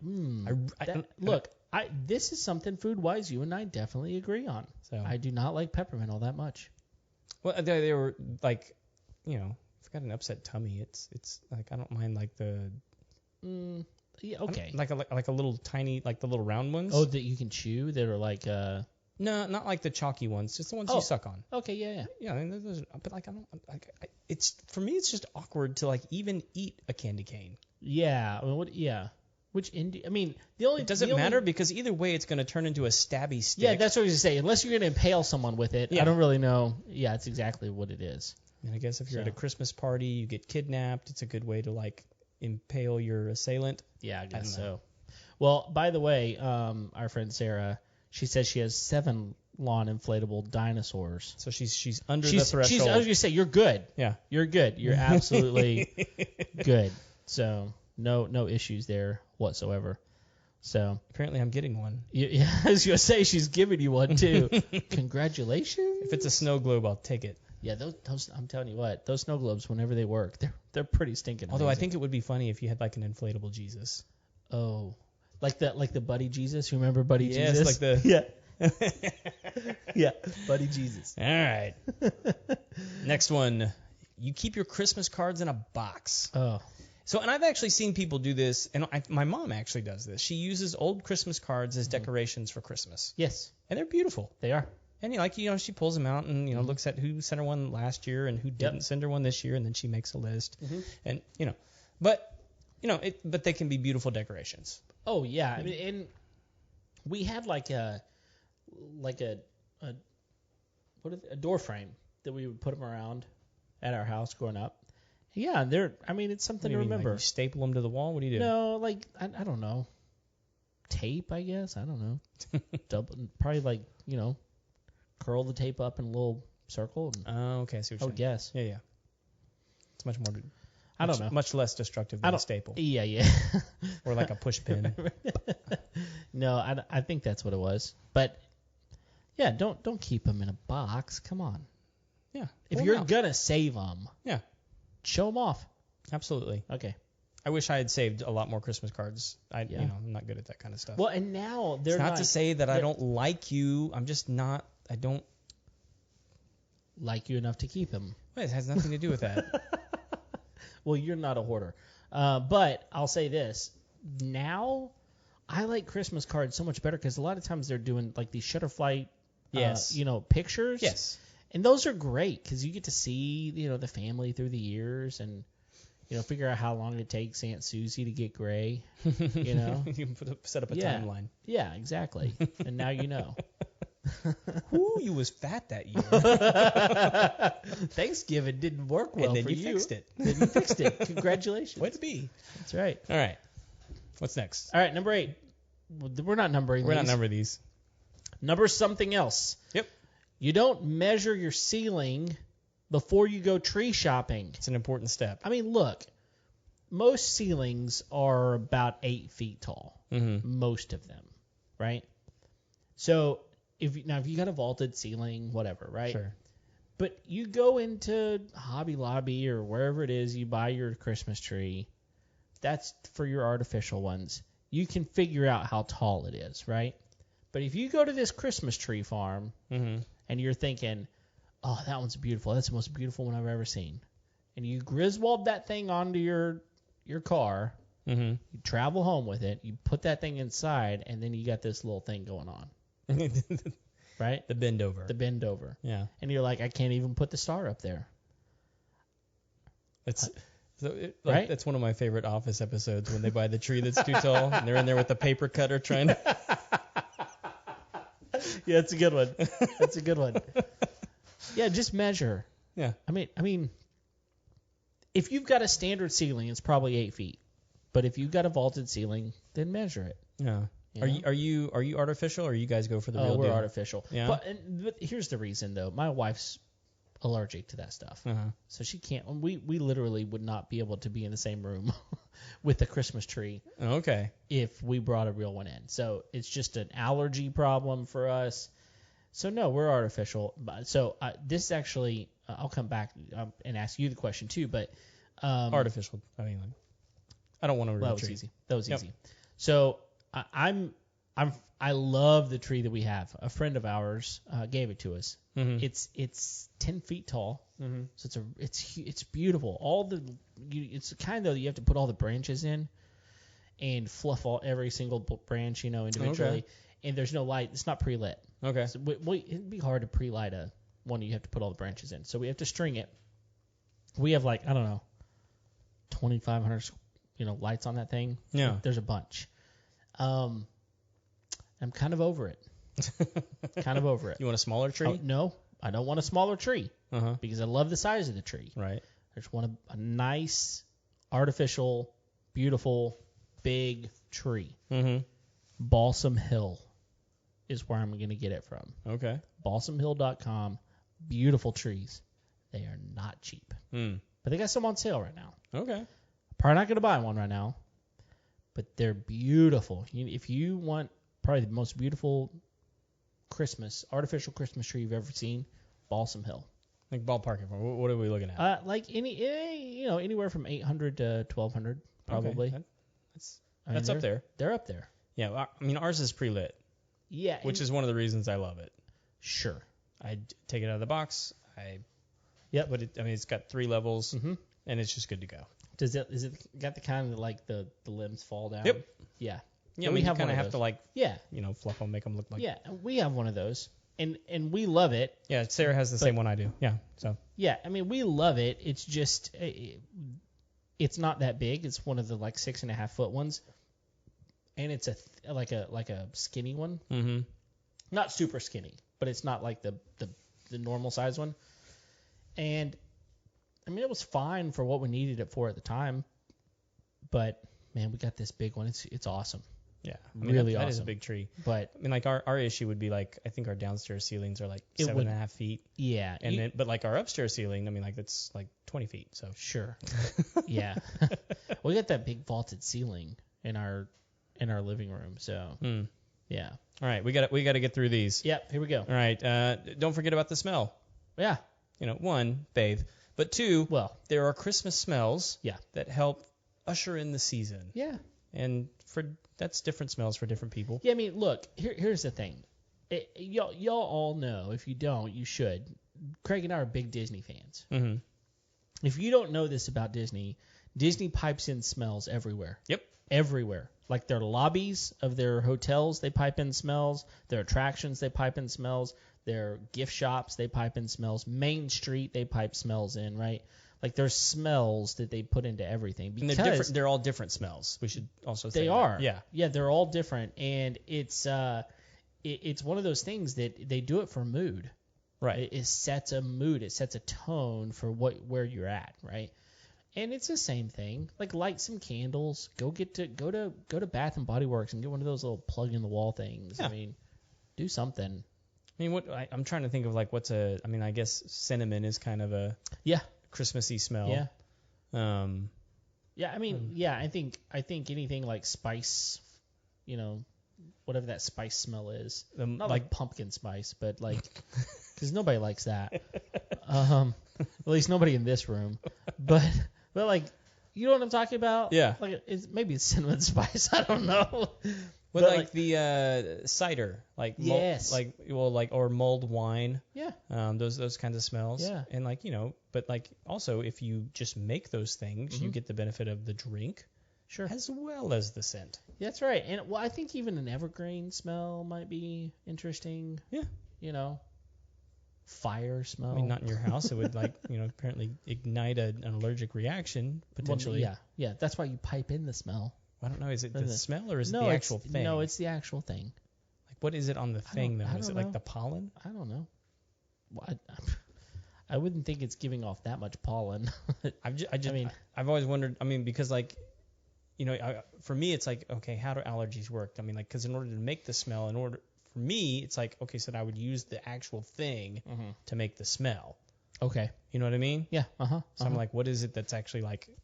This is something food-wise you and I definitely agree on. So I do not like peppermint all that much. Well, they were if I've got an upset tummy, it's I don't mind the. Yeah, okay. Like a little tiny, the little round ones. Oh, that you can chew that are No, not like the chalky ones, just the ones you suck on. Okay, yeah. Yeah, I mean, but I don't. It's for me, it's just awkward to even eat a candy cane. Yeah. I mean, Which I mean, the only it doesn't matter because either way, it's going to turn into a stabby stick. Yeah, that's what I was going to say. Unless you're going to impale someone with it, I don't really know. Yeah, it's exactly what it is. And I guess if you're at a Christmas party, you get kidnapped. It's a good way to impale your assailant. Yeah, I guess so. Well, by the way, our friend Sarah, she says she has 7 lawn inflatable dinosaurs. So she's under the threshold. I was going to say, you're good. Yeah. You're good. You're absolutely good. So no issues there whatsoever. So apparently I'm getting one. Yeah, I was going to say she's giving you one too. Congratulations. If it's a snow globe, I'll take it. Yeah, those I'm telling you what, those snow globes, whenever they work, they're pretty stinking. Although amazing. I think it would be funny if you had an inflatable Jesus. Oh, like the Buddy Jesus. You remember Buddy Jesus? Yes, like the yeah, yeah, Buddy Jesus. All right. Next one. You keep your Christmas cards in a box. Oh. So, and I've actually seen people do this, and my mom actually does this. She uses old Christmas cards as decorations for Christmas. Yes. And they're beautiful. They are. And, she pulls them out and, looks at who sent her one last year and who didn't send her one this year, and then she makes a list. And, but they can be beautiful decorations. Oh, yeah. I mean, and we had like a door frame that we would put them around at our house growing up. Yeah, it's something to remember. Like you staple them to the wall? What do you do? No, I don't know. Tape, I guess. I don't know. Probably curl the tape up in a little circle. Oh, okay. I see what I you're would saying. guess. Yeah. It's much more. I don't know. Much less destructive than a staple. Yeah. Or like a push pin. No, I think that's what it was. But yeah, don't keep them in a box. Come on. Yeah. If you're gonna save them, show them off. Absolutely. Okay. I wish I had saved a lot more Christmas cards. I'm not good at that kind of stuff. Well, and now they're it's not to say that I don't like you. I'm just not. I don't like you enough to keep them. Well, it has nothing to do with that. Well, you're not a hoarder. But I'll say this. Now, I like Christmas cards so much better because a lot of times they're doing like these Shutterfly, pictures. Yes. And those are great because you get to see, the family through the years and, figure out how long it takes Aunt Susie to get gray, You can set up a timeline. Yeah, exactly. And now you know. Ooh, you was fat that year. Thanksgiving didn't work well and then for you. Fixed it. Then you fixed it. Congratulations. Way to be. That's right. All right. What's next? All right, number 8. We're not numbering We're these. not numbering these. Number something else. Yep. You don't measure your ceiling before you go tree shopping. It's an important step. I mean, look, most ceilings are about 8 feet tall. Mm-hmm. Most of them, right? So if you got a vaulted ceiling, whatever, right? Sure. But you go into Hobby Lobby or wherever it is you buy your Christmas tree. That's for your artificial ones. You can figure out how tall it is, right? But if you go to this Christmas tree farm and you're thinking, oh, that one's beautiful. That's the most beautiful one I've ever seen. And you Griswold that thing onto your car. You travel home with it. You put that thing inside, and then you got this little thing going on. Right? The bend over. The bend over. Yeah. And you're like, I can't even put the star up there. Right? That's one of my favorite Office episodes when they buy the tree that's too tall and they're in there with the paper cutter trying to. Yeah, it's a good one. That's a good one. Yeah, just measure. Yeah. I mean, if you've got a standard ceiling, it's probably 8 feet. But if you've got a vaulted ceiling, then measure it. Yeah. Are you artificial or you guys go for the real deal? We're artificial. Yeah. But here's the reason though. My wife's allergic to that stuff. So she can't. We literally would not be able to be in the same room with a Christmas tree. Okay. If we brought a real one in. So it's just an allergy problem for us. So no, we're artificial. So this is actually, I'll come back and ask you the question too. But artificial. I don't want a real tree. That was easy. So I love the tree that we have. A friend of ours gave it to us. It's 10 feet tall. So it's beautiful. It's the kind though that you have to put all the branches in and fluff every single branch, individually. Okay. And there's no light. It's not pre-lit. Okay. So it'd be hard to pre-light one you have to put all the branches in. So we have to string it. We have 2,500 lights on that thing. Yeah. There's a bunch. I'm kind of over it. You want a smaller tree? No, I don't want a smaller tree because I love the size of the tree. Right. I just want a nice, artificial, beautiful, big tree. Balsam Hill is where I'm going to get it from. Okay. BalsamHill.com. Beautiful trees. They are not cheap. But they got some on sale right now. Okay. Probably not going to buy one right now, but they're beautiful. If you want probably the most beautiful artificial Christmas tree you've ever seen, Balsam Hill. Like ballpark. What are we looking at? Anywhere from $800 to $1,200 probably. Okay. That's up there. They're up there. Yeah, ours is pre-lit. Yeah, which is one of the reasons I love it. Sure. I take it out of the box. I Yep. But it's got 3 levels, Mm-hmm. and it's just good to go. Is it got the kind of like the limbs fall down? Yep. Yeah. Yeah, So we we have kind one of of have to those. like, Yeah. fluff them, make them look like. Yeah. We have one of those, and we love it. Yeah, Sarah has the same one I do. Yeah. So. Yeah. I mean, we love it. It's just it's not that big. It's one of the like 6.5 foot ones, and it's like a skinny one. Mm-hmm. Not super skinny, but it's not like the normal size one. And I mean, it was fine for what we needed it for at the time. But man, we got this big one. It's awesome. Yeah, Really that is a awesome. big tree. But I mean, like our issue would be like, I think our downstairs ceilings are like It 7.5 feet, yeah, and then but like our upstairs ceiling, I mean, like it's like 20 feet. So sure, yeah, we got that big vaulted ceiling in our living room. So yeah, all right, we got to get through these. yep. Here we go. All right, don't forget about the smell. Yeah, One, bathe, but 2, well, there are Christmas smells. Yeah. That help usher in the season, yeah. and that's different smells for different people. Yeah, I mean, look, here's the thing. Y'all all know. If you don't, you should. Craig and I are big Disney fans. Mm-hmm. If you don't know this about Disney, Disney pipes in smells everywhere. Yep. Everywhere. Like their lobbies of their hotels, they pipe in smells. Their attractions, they pipe in smells. Their gift shops, they pipe in smells. Main Street, they pipe smells in, right? Like there's smells that they put into everything because And they're all different smells. We should also say they that. are. Yeah. Yeah, they're all different, and it's one of those things that they do it for mood. Right. It sets a mood. It sets a tone for where you're at, right? And it's the same thing. Like light some candles. Go to Bath and Body Works and get one of those little plug in the wall things. Yeah. I mean, do something. I mean, I'm trying to think of like I mean, I guess cinnamon is kind of a Yeah. Christmassy smell. Yeah. Yeah. I mean, yeah. I think anything like spice, whatever that spice smell is. Not like pumpkin spice, but like because nobody likes that. At least nobody in this room. But like, you know what I'm talking about? Yeah. Like maybe it's cinnamon spice. I don't know. But But, like the cider, like Yes. or mulled wine. Yeah. Those kinds of smells. Yeah. And like but like also if you just make those things, you get the benefit of the drink, Sure. as well as the scent. That's right. And well, I think even an evergreen smell might be interesting. Yeah. Fire smell. I mean, not in your house. It would apparently ignite an allergic reaction potentially. Well, yeah. That's why you pipe in the smell. I don't know. Is it For the the- smell or is it No, the it's- actual thing? No, it's the actual thing. Like what is it on the thing though? I Is it don't like know. the pollen? I don't know. Well, I wouldn't think it's giving off that much pollen. I've always wondered. I mean, because for me, it's like, okay, how do allergies work? I mean, like, because in order to make the smell, for me, it's like, okay, so I would use the actual thing to make the smell. Okay. You know what I mean? Yeah. So I'm like, what is it that's actually like Yeah,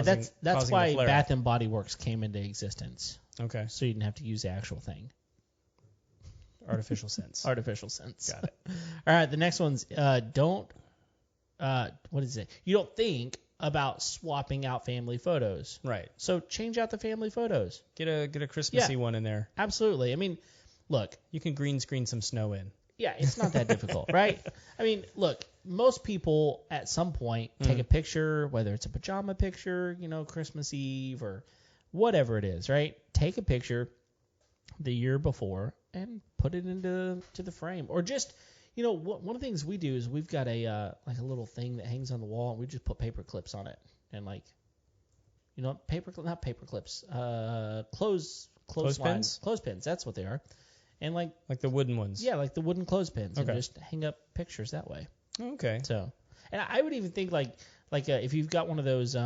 causing? that's causing why the flare? Bath and Body Works came into existence, Okay. so you didn't have to use the actual thing. Artificial sense. Artificial sense. Got it. All right, the next one's what is it? You don't think about swapping out family photos. Right. So change out the family photos. Get a Christmassy one in there. Absolutely. I mean, look, You can green screen some snow in. yeah, it's not that difficult, right? I mean, look, most people at some point take a picture, whether it's a pajama picture, Christmas Eve or whatever it is, right? Take a picture the year before and put it into the frame, or just one of the things we do is we've got a little thing that hangs on the wall and we just put paper clips on it and not paper clips, Clothespins? Clothespins, that's what they are. And like the wooden ones. yeah, like the wooden clothespins, Okay. and just hang up pictures that way. Okay. So, and I would even think if you've got one of those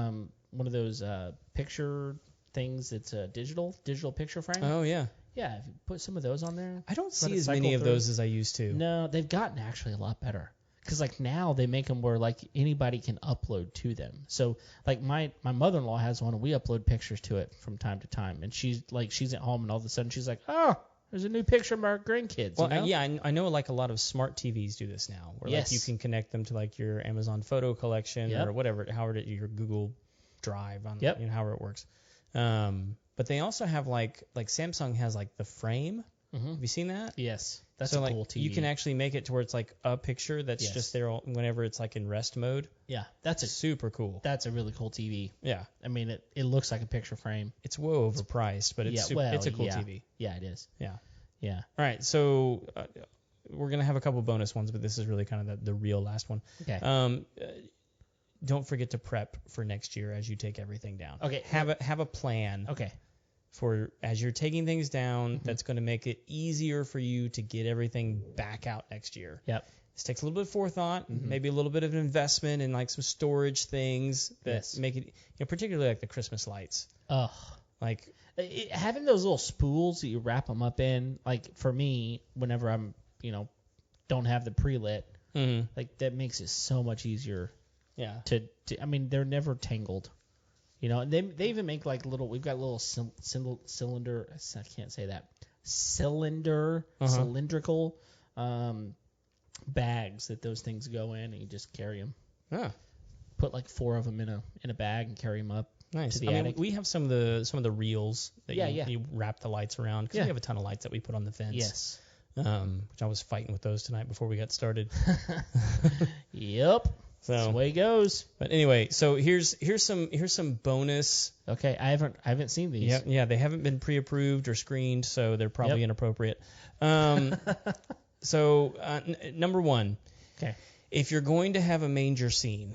picture things that's a digital picture frame. Oh yeah. Yeah, if you put some of those on there. I don't let see it as many cycle of through. those as I used to. No, they've gotten actually a lot better. Because now they make them where anybody can upload to them. So my mother-in-law has one and we upload pictures to it from time to time. And she's at home and all of a sudden she's like, oh, there's a new picture of our grandkids. Well, I know a lot of smart TVs do this now, where Yes. you can connect them to your Amazon photo collection Yep. or whatever, however your Google Drive, Yep. however it works. But they also have like Samsung has the frame. Mhm. Have you seen that? Yes. That's so a like cool TV. you can actually make it to where it's like a picture that's Yes. just there whenever it's like in rest mode. Yeah, that's Super cool. That's a really cool TV. Yeah. I mean, it looks like a picture frame. It's way overpriced, but it's it's a cool TV. Yeah, it is. Yeah. Yeah. All right, so we're gonna have a couple bonus ones, but this is really kind of the real last one. Okay. Don't forget to prep for next year as you take everything down. Okay. Have a plan. Okay. For as you're taking things down, that's going to make it easier for you to get everything back out next year. Yep. This takes a little bit of forethought, maybe a little bit of an investment in like some storage things that make it, particularly like the Christmas lights. Ugh. Like having those little spools that you wrap them up in, like for me, whenever I'm, don't have the pre-lit, like that makes it so much easier. Yeah. I mean, they're never tangled. And they even make like we've got little cylinder, I can't say that, cylindrical bags that those things go in, and you just carry them. Ah. Put like 4 of them in a bag and carry them up. Nice. To the attic. We have some of the reels that you wrap the lights around because we have a ton of lights that we put on the fence. Yes. Which I was fighting with those tonight before we got started. Yep. So that's the way it goes. But anyway, so here's some bonus. Okay, I haven't seen these. Yeah, they haven't been pre-approved or screened, so they're probably inappropriate. So number 1. Okay. If you're going to have a manger scene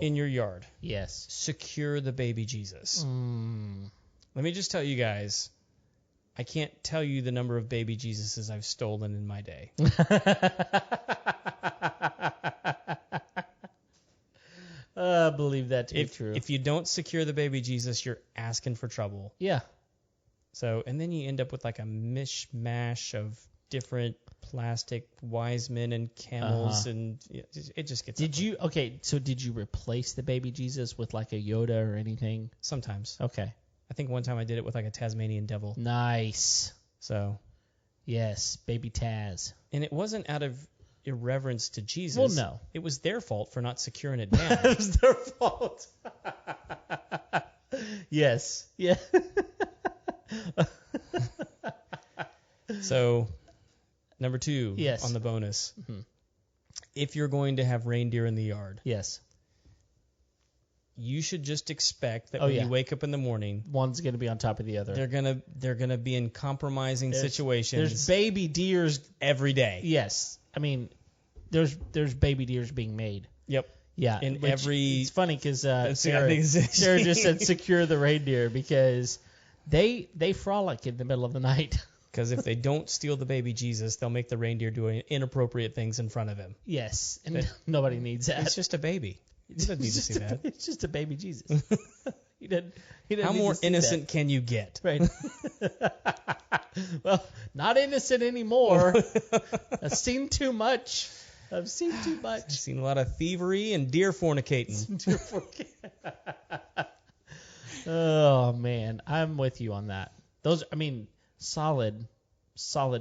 in your yard, yes, secure the baby Jesus. Let me just tell you guys, I can't tell you the number of baby Jesuses I've stolen in my day. I believe that to be true. If you don't secure the baby Jesus, you're asking for trouble. Yeah. So, and then you end up with like a mishmash of different plastic wise men and camels, and it just gets. Did you replace the baby Jesus with like a Yoda or anything? Sometimes. Okay. I think one time I did it with like a Tasmanian devil. Nice. So. Yes, baby Taz. And it wasn't out of irreverence to Jesus. Well, no. It was their fault for not securing it down. It was their fault. Yes. Yeah. So, number 2 yes. on the bonus. If you're going to have reindeer in the yard. Yes. You should just expect that when you wake up in the morning, one's going to be on top of the other. They're gonna be in compromising situations. There's baby deers every day. Yes. I mean, there's baby deers being made. Yep. Yeah. It's funny because Sarah just said secure the reindeer because they frolic in the middle of the night. Because if they don't steal the baby Jesus, they'll make the reindeer do inappropriate things in front of him. Yes, and nobody needs that. It's just a baby. He doesn't need to see that. It's just a baby Jesus. He didn't How need more to see innocent that. can you get? Right. Well, not innocent anymore. I've seen too much. I've seen a lot of thievery and deer fornicating. Oh man, I'm with you on that. Those, solid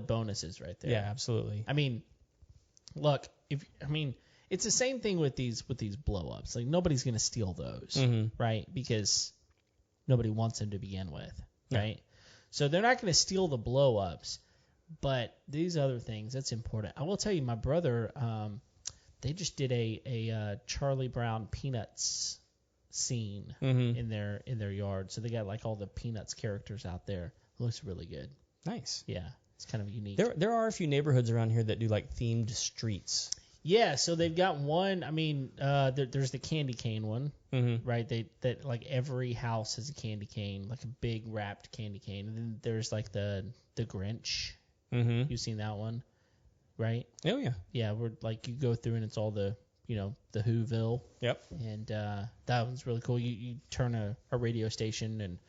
bonuses right there. Yeah, absolutely. Look, it's the same thing with these blow-ups. Like nobody's gonna steal those, right? Because nobody wants them to begin with, right? So they're not gonna steal the blow-ups, but these other things, that's important. I will tell you, my brother, they just did a Charlie Brown Peanuts scene in their yard. So they got like all the Peanuts characters out there. It looks really good. Nice. Yeah, it's kind of unique. There are a few neighborhoods around here that do like themed streets. Yeah, so they've got one. There's the candy cane one, right? That like every house has a candy cane, like a big wrapped candy cane. And then there's like the Grinch. You've seen that one, right? Oh yeah. Yeah, where like you go through and it's all the the Whoville. Yep. And that one's really cool. You turn a radio station and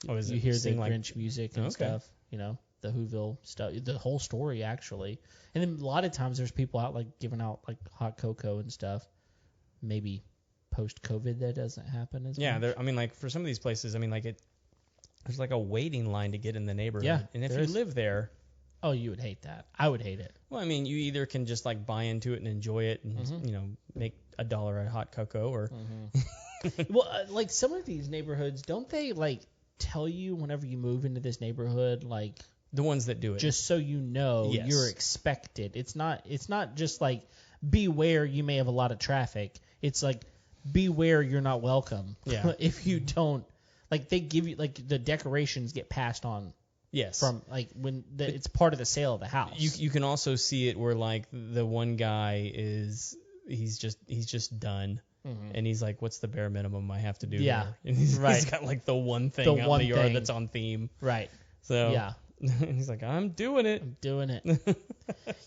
you hear the Grinch music and stuff. The Whoville stuff, the whole story actually. And then a lot of times there's people out like giving out like hot cocoa and stuff. Maybe post-COVID that doesn't happen as much. Yeah, like for some of these places, there's like a waiting line to get in the neighborhood. Yeah, and if you live there, oh, you would hate that. I would hate it. Well, you either can just like buy into it and enjoy it, and make $1 a hot cocoa, or well, like some of these neighborhoods, don't they like tell you whenever you move into this neighborhood like The ones that do it. Just so you know, Yes. you're expected. It's not just like beware you may have a lot of traffic. It's like beware you're not welcome. Yeah. If you don't, like they give you like the decorations get passed on. Yes. From like when it's part of the sale of the house. You can also see it where like the one guy he's just done. Mhm. And he's like, what's the bare minimum I have to do Yeah, here? And he's right. got like the one thing The out one in the yard thing. that's on theme. Right. So Yeah. and he's like, I'm doing it. I'm doing it.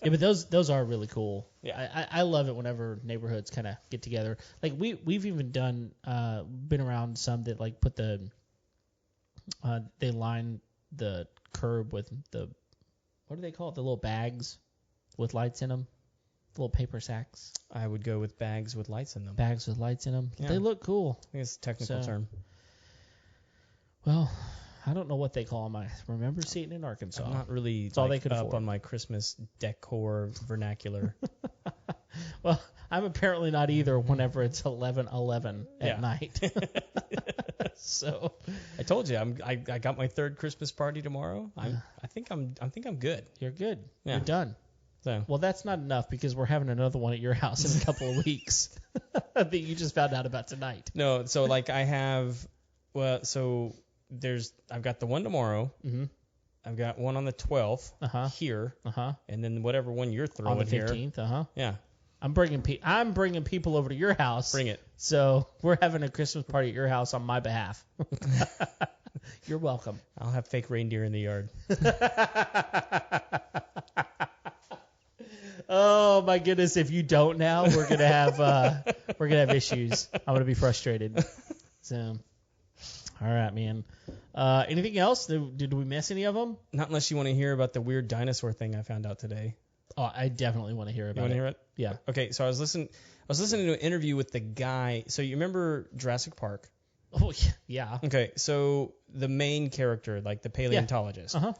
Yeah, but those are really cool. Yeah. I love it whenever neighborhoods kind of get together. Like we've even done been around some that like put the they line the curb with the what do they call it? The little bags with lights in them. Little paper sacks. I would go with bags with lights in them. Bags with lights in them. Yeah. They look cool. I think it's a technical So- term. Well, I don't know what they call them. I remember seeing it in Arkansas. I'm not really all like, they could up afford. on my Christmas decor vernacular. Well, I'm apparently not either whenever it's 11:11 at Yeah. night. So I told you I got my third Christmas party tomorrow. I think I'm good. you're good. Yeah. You're done. So Well, that's not enough because we're having another one at your house in a couple of weeks that you just found out about tonight. no, so like I have I've got the one tomorrow. Mm-hmm. I've got one on the 12th Uh-huh. here, Uh-huh. and then whatever one you're throwing On the here. 15th. Uh-huh. Yeah, I'm bringing people over to your house. bring it. So we're having a Christmas party at your house on my behalf. You're welcome. I'll have fake reindeer in the yard. Oh my goodness! If you don't now, we're gonna have issues. I'm gonna be frustrated. So, all right, man. Anything else? Did we miss any of them? Not unless you want to hear about the weird dinosaur thing I found out today. Oh, I definitely want to hear You about want it. to hear it? Yeah. Okay, so I was listening to an interview with the guy. So you remember Jurassic Park? Oh yeah. Okay, so the main character, like the paleontologist. Uh huh.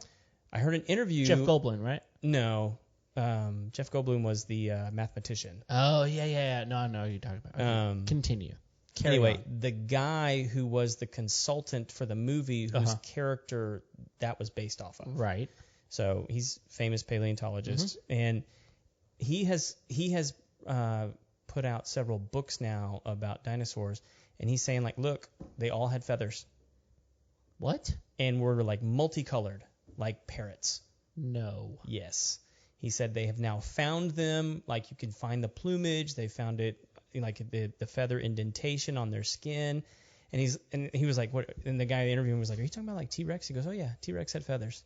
I heard an interview. Jeff Goldblum, right? No, Jeff Goldblum was the mathematician. Oh yeah. No, I know who you're talking about. Okay. Continue. Carry Anyway, on. the guy who was the consultant for the movie, whose character that was based off of. Right. So he's a famous paleontologist, and he has put out several books now about dinosaurs, and he's saying like, look, they all had feathers What? and were like multicolored, like parrots. No. Yes. He said they have now found them, like you can find the plumage, they found it like the feather indentation on their skin. And he was like, what? And the guy interviewing him was like, are you talking about like T-Rex? He goes, oh yeah, T-Rex had feathers.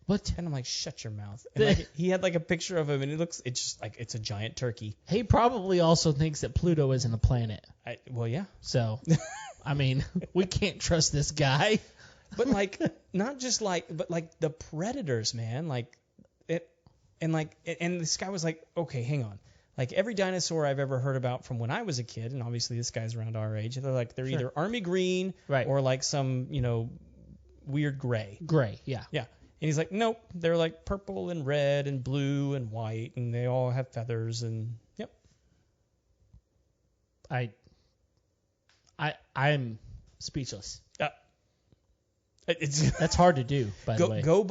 What? And I'm like, shut your mouth. And like, he had like a picture of him, and it's just like it's a giant turkey. He probably also thinks that Pluto isn't a planet. Well, yeah. So, I mean, we can't trust this guy. But like, not just like, but like the predators, man. Like it, and this guy was like, okay, hang on. Like every dinosaur I've ever heard about from when I was a kid, and obviously this guy's around our age, they're Sure. either army green Right. or like some weird gray. Gray, yeah. Yeah. And he's like, nope, they're like purple and red and blue and white, and they all have feathers, and yep. I'm speechless. It's That's hard to do, by the way. go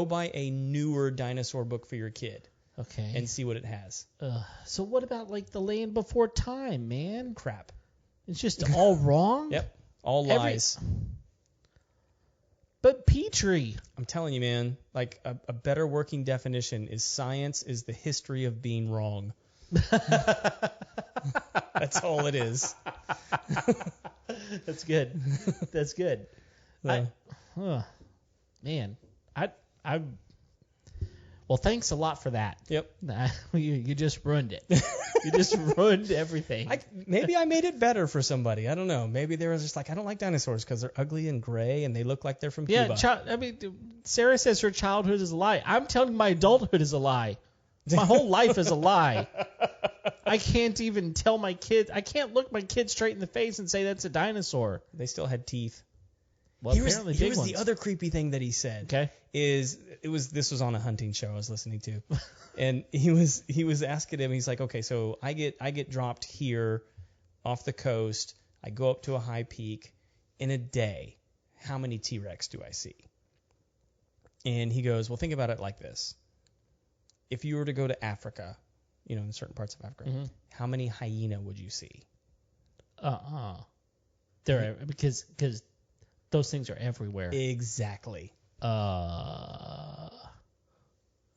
buy a newer dinosaur book for your kid Okay. and see what it has. So what about like the Land Before Time, man? Crap. It's just all wrong. Yep. All lies. But Petrie. I'm telling you, man, like a better working definition is science is the history of being wrong. That's all it is. That's good. That's good. So, Man, well, thanks a lot for that. yep. You just ruined it. You just ruined everything. Maybe I made it better for somebody. I don't know. Maybe they were just like, I don't like dinosaurs because they're ugly and gray and they look like they're from Cuba. Yeah, Sarah says her childhood is a lie. I'm telling you my adulthood is a lie. My whole life is a lie. I can't even tell my kids. I can't look my kids straight in the face and say that's a dinosaur. They still had teeth. Well, apparently big Here's ones. the other creepy thing that he said. Okay. This was on a hunting show I was listening to, and he was asking him. He's like, okay, so I get dropped here off the coast. I go up to a high peak in a day. How many T-Rex do I see? And he goes, well, think about it like this. If you were to go to Africa, in certain parts of Africa, how many hyena would you see? Because those things are everywhere. Exactly. And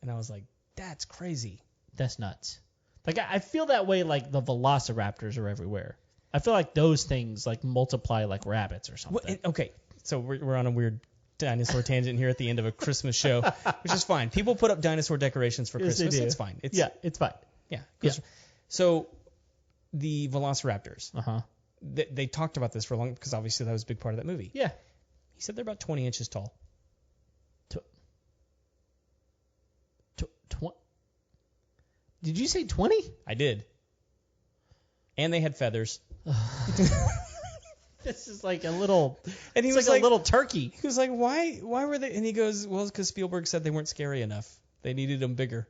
I was like, that's crazy. That's nuts. Like, I feel that way, like the velociraptors are everywhere. I feel like those things, like, multiply like rabbits or something. Well, okay, so we're on a weird dinosaur tangent here at the end of a Christmas show, which is fine. People put up dinosaur decorations for Christmas. They do. It's fine. It's fine. Yeah. Yeah. So the velociraptors, Uh-huh. they talked about this for a long, because obviously that was a big part of that movie. Yeah. He said they're about 20 inches tall. Did you say 20? I did. And they had feathers. This is like a little, and he it's was like a little turkey. He was like, why were they? And he goes, well, because Spielberg said they weren't scary enough. They needed them bigger.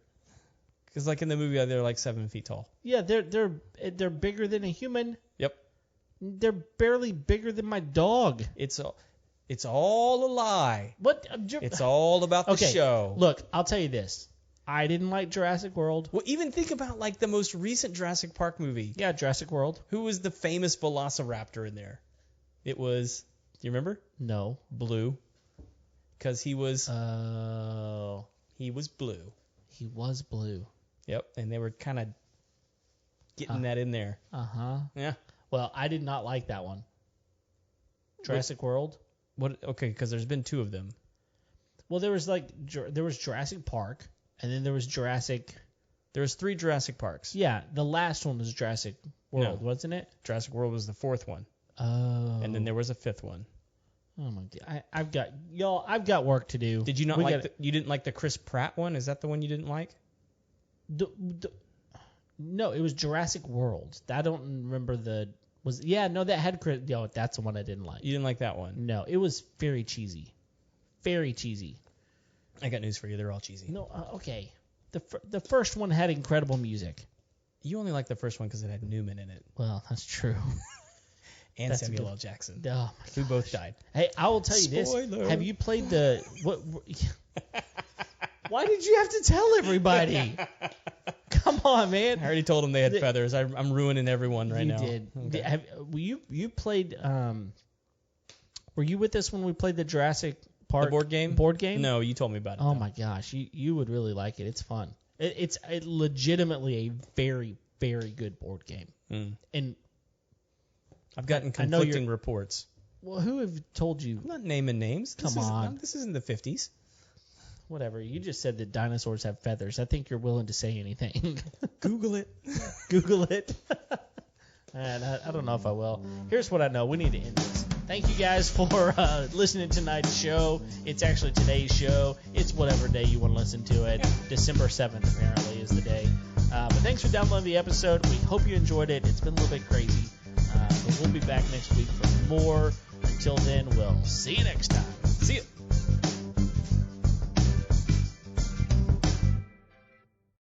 Because like in the movie, they're like 7 feet tall. Yeah, they're bigger than a human. Yep. They're barely bigger than my dog. It's all a lie. What? It's all about the show. Look, I'll tell you this. I didn't like Jurassic World. Well, even think about like the most recent Jurassic Park movie. Yeah, Jurassic World. Who was the famous velociraptor in there? It was, do you remember? No. Blue. Because he was blue. He was blue. Yep. And they were kind of getting that in there. Uh-huh. Yeah. Well, I did not like that one. Jurassic World. What? Okay, because there's been 2 of them. Well, there was Jurassic Park, and then there was Jurassic. There was 3 Jurassic Parks. Yeah, the last one was Jurassic World, wasn't it? Jurassic World was the 4th one. Oh. And then there was a 5th one. Oh my God! I've got work to do. Did you not you didn't like the Chris Pratt one? Is that the one you didn't like? No, it was Jurassic World. I don't remember that had Chris. That's the one I didn't like. You didn't like that one? No, it was very cheesy. Very cheesy. I got news for you. They're all cheesy. No, okay. The first one had incredible music. You only liked the first one because it had Newman in it. Well, that's true. And Samuel L. Jackson. Oh my gosh. Who both died. Hey, I will tell you Spoiler. this. Have you played the what? Why did you have to tell everybody? Come on, man. I already told them they had feathers. I'm ruining everyone right now. You did. Okay. You played? Were you with us when we played the Jurassic Park the board game? Board game? No, you told me about it. Oh my gosh, you would really like it. It's fun. It's legitimately a very, very good board game. And I've gotten conflicting reports. Well, who have told you? I'm not naming names. Come on. This isn't the 50s. Whatever. You just said that dinosaurs have feathers. I think you're willing to say anything. Google it. Google it. And I don't know if I will. Here's what I know. We need to end this. Thank you guys for listening to tonight's show. It's actually today's show. It's whatever day you want to listen to it. December 7th, apparently, is the day. But thanks for downloading the episode. We hope you enjoyed it. It's been a little bit crazy. But we'll be back next week for more. Until then, we'll see you next time. See you.